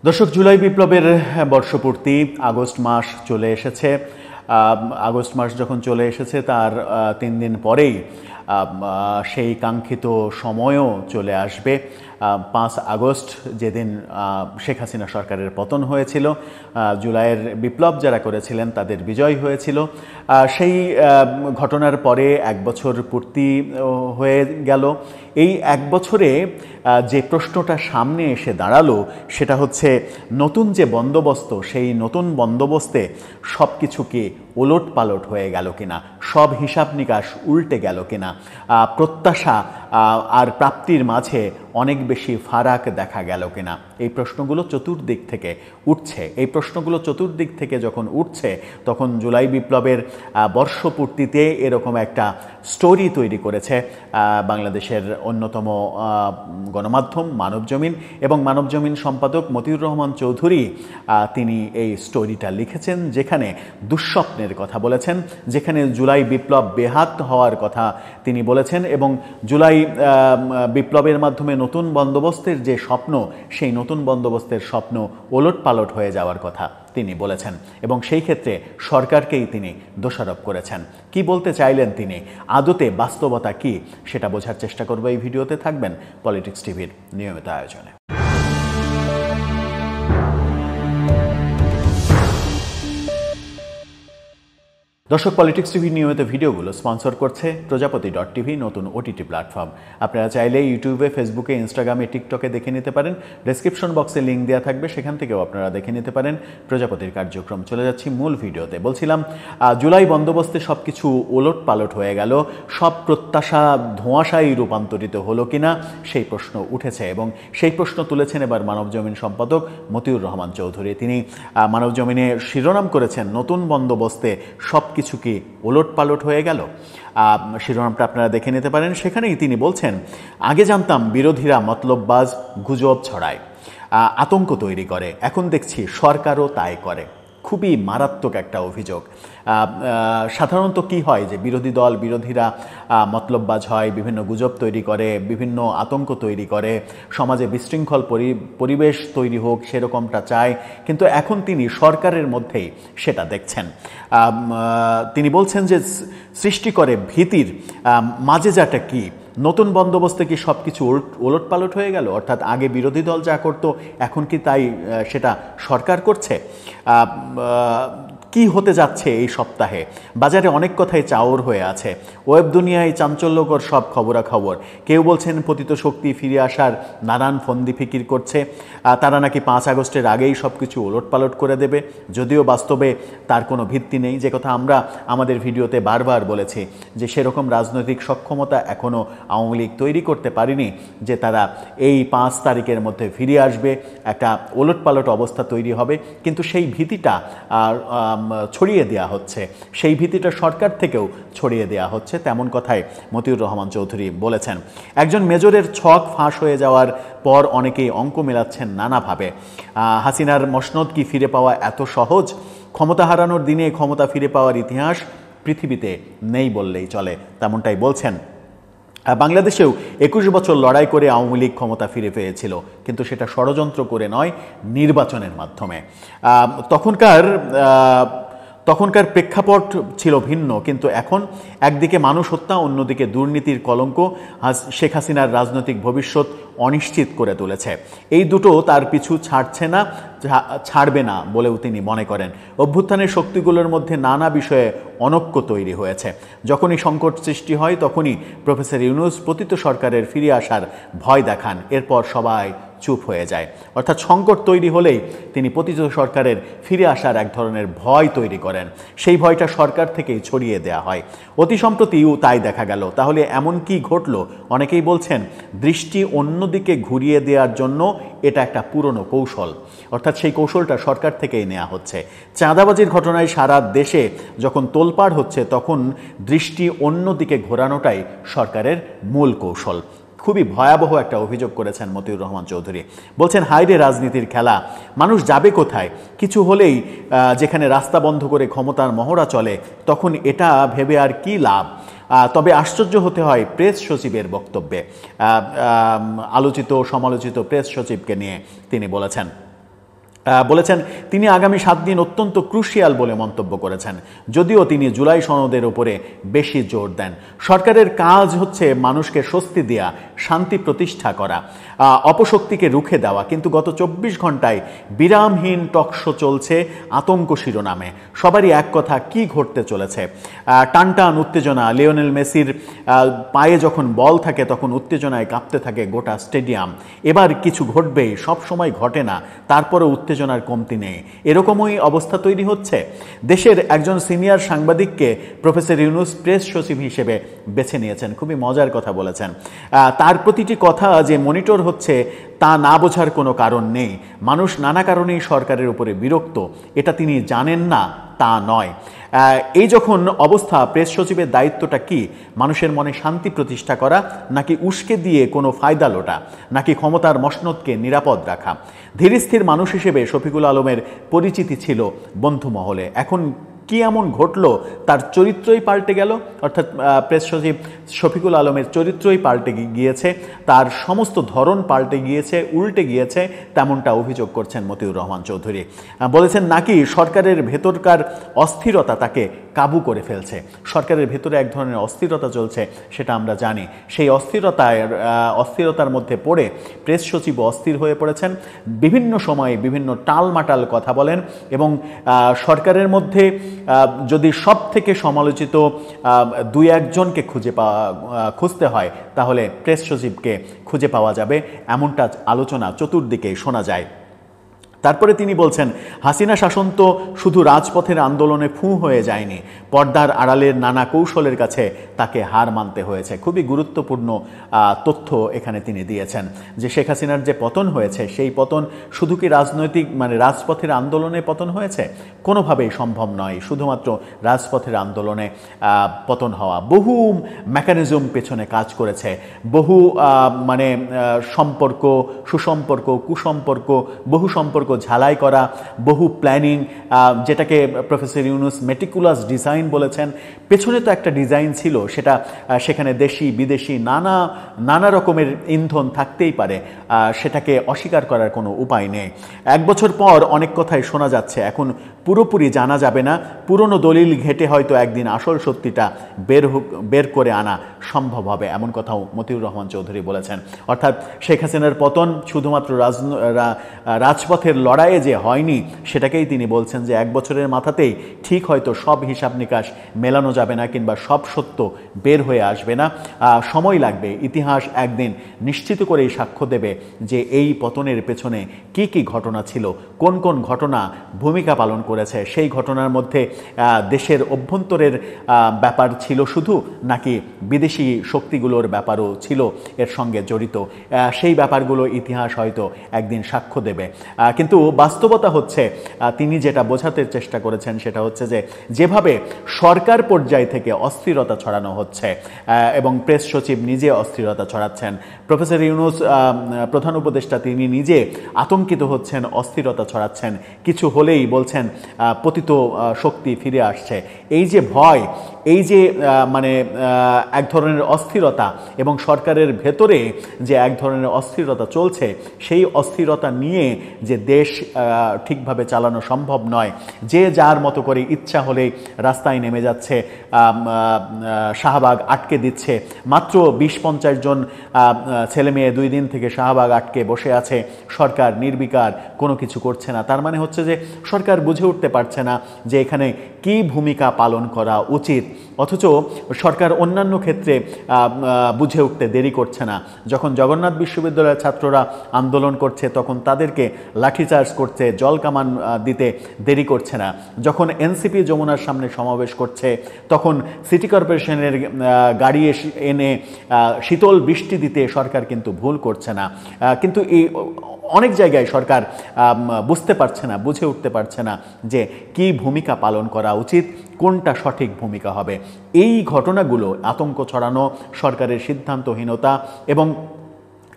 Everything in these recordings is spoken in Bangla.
দর্শক, জুলাই বিপ্লবের বর্ষপূর্তি আগস্ট মাস চলে এসেছে। আগস্ট মাস যখন চলে এসেছে তার 3 দিন পরেই সেই কাঙ্ক্ষিত সময়ও চলে আসবে। 5 আগস্ট যেদিন শেখ হাসিনা সরকারের পতন হয়েছিল, জুলাইয়ের বিপ্লব যারা করেছিলেন তাদের বিজয় হয়েছিল। সেই ঘটনার পরে 1 বছর পূর্তি হয়ে গেল। এই 1 বছরে যে প্রশ্নটা সামনে এসে দাঁড়ালো সেটা হচ্ছে নতুন যে বন্দোবস্ত, সেই নতুন বন্দোবস্তে সব কিছু কি ওলট পালট হয়ে গেল কিনা, সব হিসাব নিকাশ উল্টে গেল কিনা, প্রত্যাশা আর প্রাপ্তির মাঝে অনেক বেশি ফারাক দেখা গেল কিনা। এই প্রশ্নগুলো চতুর্দিক থেকে উঠছে। এই প্রশ্নগুলো চতুর্দিক থেকে যখন উঠছে তখন জুলাই বিপ্লবের বর্ষপূর্তিতে এরকম একটা স্টোরি তৈরি করেছে বাংলাদেশের অন্যতম গণমাধ্যম মানবজমিন, এবং মানবজমিন সম্পাদক মতিউর রহমান চৌধুরী তিনি এই স্টোরিটা লিখেছেন, যেখানে দুঃস্বপ্নের কথা বলেছেন, যেখানে জুলাই বিপ্লব বেহাত হওয়ার কথা তিনি বলেছেন, এবং জুলাই বিপ্লবের মাধ্যমে নতুন বন্দোবস্তের যে স্বপ্ন, সেই নতুন বন্দোবস্তের স্বপ্ন ওলট পালট হয়ে যাওয়ার কথা তিনি বলেছেন, এবং সেই ক্ষেত্রে সরকারকেই তিনি দোষারোপ করেছেন। কি বলতে চাইলেন তিনি, আদতে বাস্তবতা কি, সেটা বোঝার চেষ্টা করব এই ভিডিওতে। থাকবেন পলিটিক্স টিভির নিয়মিত আয়োজনে। দর্শক, পলিটিক্স টিভির নিয়মিত ভিডিওগুলো স্পন্সর করছে প্রজাপতি.টিভি, নতুন ওটিটি প্ল্যাটফর্ম। আপনারা চাইলে ইউটিউবে, ফেসবুকে, ইনস্টাগ্রামে, টিকটকে দেখে নিতে পারেন। ডেসক্রিপশন বক্সে লিঙ্ক দেওয়া থাকবে, সেখান থেকেও আপনারা দেখে নিতে পারেন প্রজাপতির কার্যক্রম। চলে যাচ্ছি মূল ভিডিওতে। বলছিলাম, জুলাই বন্দোবস্তে সব কিছু ওলট পালট হয়ে গেল, সব প্রত্যাশা ধোঁয়াশায় রূপান্তরিত হলো কিনা সেই প্রশ্ন উঠেছে, এবং সেই প্রশ্ন তুলেছেন এবার মানবজমিন সম্পাদক মতিউর রহমান চৌধুরী। তিনি মানবজমিনে শিরোনাম করেছেন, নতুন বন্দোবস্তে সব কিছু কি ওলট পালট হয়ে গেল। শিরোনামটা আপনারা দেখে নিতে পারেন। সেখানেই তিনি বলছেন, আগে জানতাম বিরোধীরা মতলববাজ, গুজব ছড়ায়, আতঙ্ক তৈরি করে, এখন দেখছি সরকারও তাই করে। খুবই মারাত্মক একটা অভিযোগ। সাধারণত কি হয় যে বিরোধী দল, বিরোধীরা মতলববাজ হয়, বিভিন্ন গুজব তৈরি করে, বিভিন্ন আতঙ্ক তৈরি করে, সমাজে বিশৃঙ্খল পরিবেশ তৈরি হোক সেরকমটা চায়, কিন্তু এখন তিনি সরকারের মধ্যেই সেটা দেখছেন। তিনি বলছেন যে সৃষ্টি করে ভীতির মাঝে যাটা কি, নতুন বন্দোবস্তে কি সব কিছু ওলট পালট হয়ে গেল, অর্থাৎ আগে বিরোধী দল যা করতো এখন কি তাই সেটা সরকার করছে। কি হতে যাচ্ছে এই সপ্তাহে? বাজারে অনেক কথাই চাওর হয়ে আছে। ওয়েব দুনিয়ায় চাঞ্চল্যকর সব খবরাখবর। কেউ বলছেন পতিত শক্তি ফিরে আসার নানান ফন্দি ফিকির করছে, তারা নাকি 5 আগস্টের আগেই সব কিছু ওলটপালট করে দেবে, যদিও বাস্তবে তার কোনো ভিত্তি নেই। যে কথা আমরা আমাদের ভিডিওতে বারবার বলেছি যে সেরকম রাজনৈতিক সক্ষমতা এখনও আওয়ামী লীগ তৈরি করতে পারেনি যে তারা এই 5 তারিখের মধ্যে ফিরে আসবে, একটা ওলটপালট অবস্থা তৈরি হবে। কিন্তু সেই ভীতিটা ছড়িয়ে দেওয়া হচ্ছে, সেই ভীতিটা সরকার থেকেও ছড়িয়ে দেওয়া হচ্ছে, তেমন কথাই মতিউর রহমান চৌধুরী বলেছেন। একজন মেজরের ছক ফাঁস হয়ে যাওয়ার পর অনেকেই অঙ্ক মেলাচ্ছেন নানাভাবে। হাসিনার মসনদ কি ফিরে পাওয়া এত সহজ? ক্ষমতা হারানোর দিনে ক্ষমতা ফিরে পাওয়ার ইতিহাস পৃথিবীতে নেই বললেই চলে, তেমনটাই বলছেন। বাংলাদেশেও 21 বছর লড়াই করে আওয়ামী লীগ ক্ষমতা ফিরে পেয়েছিল, কিন্তু সেটা ষড়যন্ত্র করে নয়, নির্বাচনের মাধ্যমে। তখনকার প্রেক্ষাপট ছিল ভিন্ন, কিন্তু এখন একদিকে মানুষ হত্যা, অন্যদিকে দুর্নীতির কলঙ্ক শেখ হাসিনার রাজনৈতিক ভবিষ্যৎ অনিশ্চিত করে তুলেছে। এই দুটো তার পিছু ছাড়বে না বলেও তিনি মনে করেন। অভ্যুত্থানের শক্তিগুলোর মধ্যে নানা বিষয়ে অনৈক্য তৈরি হয়েছে। যখনই সংকট সৃষ্টি হয় তখনই প্রফেসর ইউনূস পতিত সরকারের ফিরে আসার ভয় দেখান, এরপর সবাই চুপ হয়ে যায়। অর্থাৎ সংকট তৈরি হলেই তিনি পতিত সরকারের ফিরে আসার এক ধরনের ভয় তৈরি করেন, সেই ভয়টা সরকার থেকেই ছড়িয়ে দেওয়া হয়। অতি সম্প্রতিও তাই দেখা গেল। তাহলে এমন কি ঘটল? অনেকেই বলছেন দৃষ্টি অন্যদিকে ঘুরিয়ে দেওয়ার জন্য এটা একটা পুরনো কৌশল, অর্থাৎ সেই কৌশলটা সরকার থেকেই নেওয়া হচ্ছে। চাঁদাবাজির ঘটনায় সারা দেশে যখন তোলপাড় হচ্ছে তখন দৃষ্টি অন্যদিকে ঘোরানোটাই সরকারের মূল কৌশল। খুবই ভয়াবহ একটা অভিযোগ করেছেন মতিউর রহমান চৌধুরী। বলছেন, হাইরে রাজনীতির খেলা, মানুষ যাবে কোথায়? কিছু হলেই যেখানে রাস্তা বন্ধ করে ক্ষমতার মহড়া চলে, তখন এটা ভেবে আর কি লাভ? তবে আশ্চর্য হতে হয় প্রেস সচিবের বক্তব্যে। আলোচিত সমালোচিত প্রেস সচিবকে নিয়ে তিনি বলেছেন, বলেছেন তিনি আগামী 7 দিন অত্যন্ত ক্রুশিয়াল বলে মন্তব্য করেছেন, যদিও তিনি জুলাই সনদের উপরে বেশি জোর দেন। সরকারের কাজ হচ্ছে মানুষকে স্বস্তি দেয়া, শান্তি প্রতিষ্ঠা করা, অপশক্তিকে রুখে দেওয়া, কিন্তু গত 24 ঘন্টায় বিরামহীন টকশো চলছে আতঙ্ক শিরোনামে। সবারই এক কথা, কি ঘটতে চলেছে? টানটান উত্তেজনা। লিওনেল মেসির পায়ে যখন বল থাকে তখন উত্তেজনায় কাঁপতে থাকে গোটা স্টেডিয়াম। এবার কিছু ঘটবেই, সব সময় ঘটে না, তারপরে উত্তেজনার কমতি নেই। এরকমই অবস্থা তৈরি হচ্ছে। দেশের একজন সিনিয়র সাংবাদিককে প্রফেসর ইউনূস প্রেস সচিব হিসেবে বেছে নিয়েছেন। খুবই মজার কথা বলেছেন। তার প্রতিটি কথা যে মনিটর হচ্ছে তা না বোঝার কোনো কারণ নেই। মানুষ নানা কারণেই সরকারের উপরে বিরক্ত, এটা তিনি জানেন না তা নয়। এই যখন অবস্থা, প্রেস সচিবের দায়িত্বটা কি? মানুষের মনে শান্তি প্রতিষ্ঠা করা, নাকি উস্কে দিয়ে কোনো ফায়দা লোটা, নাকি ক্ষমতার মসনদকে নিরাপদ রাখা? ধীরস্থির মানুষ হিসেবে শফিকুল আলমের পরিচিতি ছিল বন্ধু মহলে। এখন কি এমন ঘটলো তার চরিত্রই পাল্টে গেল? অর্থাৎ প্রেস সচিব শফিকুল আলমের চরিত্রই পাল্টে গিয়েছে, তার সমস্ত ধরন পাল্টে গিয়েছে, উল্টে গিয়েছে, তেমনটা অভিযোগ করছেন মতিউর রহমান চৌধুরী। বলেছেন নাকি সরকারের ভেতরকার অস্থিরতা তাকে কাবু করে ফেলছে। সরকারের ভেতরে এক ধরনের অস্থিরতা চলছে, সেটা আমরা জানি। সেই অস্থিরতার মধ্যে পড়ে প্রেস সচিব অস্থির হয়ে পড়েছেন। বিভিন্ন সময়ে বিভিন্ন টালমাটাল কথা বলেন এবং সরকারের মধ্যে যদি সব থেকে সমালোচিত 2-1 জনকে খুঁজতে হয় তাহলে প্রেস সচিবকে খুঁজে পাওয়া যাবে, এমনটা আলোচনা চতুর্দিকে শোনা যায়। তারপরে তিনি বলছেন, হাসিনা শাসন তো শুধু রাজপথের আন্দোলনে ফুঁ হয়ে যায়নি, পর্দার আড়ালের নানা কৌশলের কাছে তাকে হার মানতে হয়েছে। খুবই গুরুত্বপূর্ণ তথ্য এখানে তিনি দিয়েছেন যে শেখ হাসিনার যে পতন হয়েছে, সেই পতন শুধু কি রাজনৈতিক রাজপথের আন্দোলনে পতন হয়েছে? কোনোভাবেই সম্ভব নয় শুধুমাত্র রাজপথের আন্দোলনে পতন হওয়া। বহু মেকানিজম পেছনে কাজ করেছে, বহু সম্পর্ক, সুসম্পর্ক, কুসম্পর্ক, বহু সম্পর্ক ঝালাই করা, বহু প্ল্যানিং, যেটাকে প্রফেসর ইউনূস মেটিকুলাস ডিজাইন বলেছেন। পেছনে তো একটা ডিজাইন ছিল, সেটা সেখানে দেশি বিদেশি নানা রকমের ইন্ধন থাকতেই পারে, সেটাকে অস্বীকার করার কোনো উপায় নেই। 1 বছর পর অনেক কথাই শোনা যাচ্ছে, এখন পুরোপুরি জানা যাবে না। পুরনো দলিল ঘেটে হয়তো একদিন আসল সত্যিটা বের করে আনা সম্ভব হবে, এমন কথাও মতিউর রহমান চৌধুরী বলেছেন। অর্থাৎ শেখ হাসিনার পতন শুধুমাত্র রাজপথের লড়াইয়ে যে হয়নি, সেটাকেই তিনি বলছেন যে 1 বছরের মাথাতেই ঠিক হয়তো সব হিসাব নিকাশ মেলানো যাবে না, কিংবা সব সত্য বের হয়ে আসবে না, সময় লাগবে। ইতিহাস একদিন নিশ্চিত করেই সাক্ষ্য দেবে যে এই পতনের পেছনে কি কি ঘটনা ছিল, কোন কোন ঘটনা ভূমিকা পালন করেছে। সেই ঘটনার মধ্যে দেশের অভ্যন্তরের ব্যাপার ছিল শুধু, নাকি বিদেশি শক্তিগুলোর ব্যাপারও ছিল এর সঙ্গে জড়িত, সেই ব্যাপারগুলো ইতিহাস হয়তো একদিন সাক্ষ্য দেবে। কিন্তু বাস্তবতা হচ্ছে, তিনি যেটা বোঝাতে চেষ্টা করেছেন সেটা হচ্ছে যে যেভাবে সরকার পর্যায় থেকে অস্থিরতা ছড়ানো হচ্ছে এবং প্রেস সচিব নিজে অস্থিরতা ছড়াচ্ছেন, প্রফেসর ইউনূস প্রধান উপদেষ্টা তিনি নিজে আতঙ্কিত হচ্ছেন, অস্থিরতা ছড়াচ্ছেন, কিছু হলেই বলছেন পতিত শক্তি ফিরে আসছে। এই যে ভয়, এই যে এক ধরনের অস্থিরতা এবং সরকারের ভেতরে যে এক ধরনের অস্থিরতা চলছে, সেই অস্থিরতা নিয়ে যে দেশ ঠিকভাবে চালানো সম্ভব নয়, যে যার মতো করে ইচ্ছা হলেই রাস্তায় নেমে যাচ্ছে, শাহবাগ আটকে দিচ্ছে, মাত্র 20-50 জন ছেলে মেয়ে 2 দিন থেকে শাহবাগ আটকে বসে আছে, সরকার নির্বিকার কোনো কিছু করছে না। তার মানে হচ্ছে যে সরকার বুঝে উঠতে পারছে না যে এখানে কি ভূমিকা পালন করা উচিত, অথচ সরকার অন্যান্য ক্ষেত্রে বুঝে উঠতে দেরি করছে না। যখন জগন্নাথ বিশ্ববিদ্যালয়ের ছাত্ররা আন্দোলন করছে তখন তাদেরকে লাঠিচার্জ করছে, জল কামান দিতে দেরি করছে না। যখন এনসিপি যমুনার সামনে সমাবেশ করছে তখন সিটি কর্পোরেশনের গাড়ি এনে শীতল বৃষ্টি দিতে সরকার কিন্তু ভুল করছে না। কিন্তু এই অনেক জায়গায় সরকার বুঝতে পারছে না, বুঝে উঠতে পারছে না যে কি ভূমিকা পালন করা উচিত, কোনটা সঠিক ভূমিকা হবে। এই ঘটনাগুলো আতঙ্ক ছড়ানো, সরকারের সিদ্ধান্তহীনতা এবং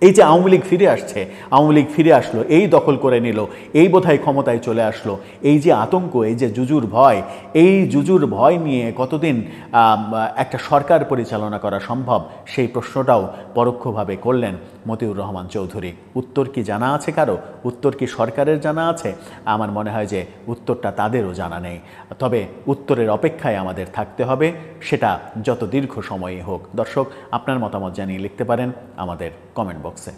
এই যে আওয়ামী লীগ ফিরে আসছে, আওয়ামী লীগ ফিরে আসলো, এই দখল করে নিল, এই বোধহয় ক্ষমতায় চলে আসলো, এই যে আতঙ্ক, এই যে জুজুর ভয়, এই জুজুর ভয় নিয়ে কতদিন একটা সরকার পরিচালনা করা সম্ভব, সেই প্রশ্নটাও পরোক্ষভাবে করলেন মতিউর রহমান চৌধুরী। উত্তর কি জানা আছে কারো? উত্তর কি সরকারের জানা আছে? আমার মনে হয় যে উত্তরটা তাদেরও জানা নেই। তবে উত্তরের অপেক্ষায় আমাদের থাকতে হবে, সেটা যত দীর্ঘ সময়ই হোক। দর্শক, আপনার মতামত জানিয়ে লিখতে পারেন আমাদের কমেন্ট বক্সে।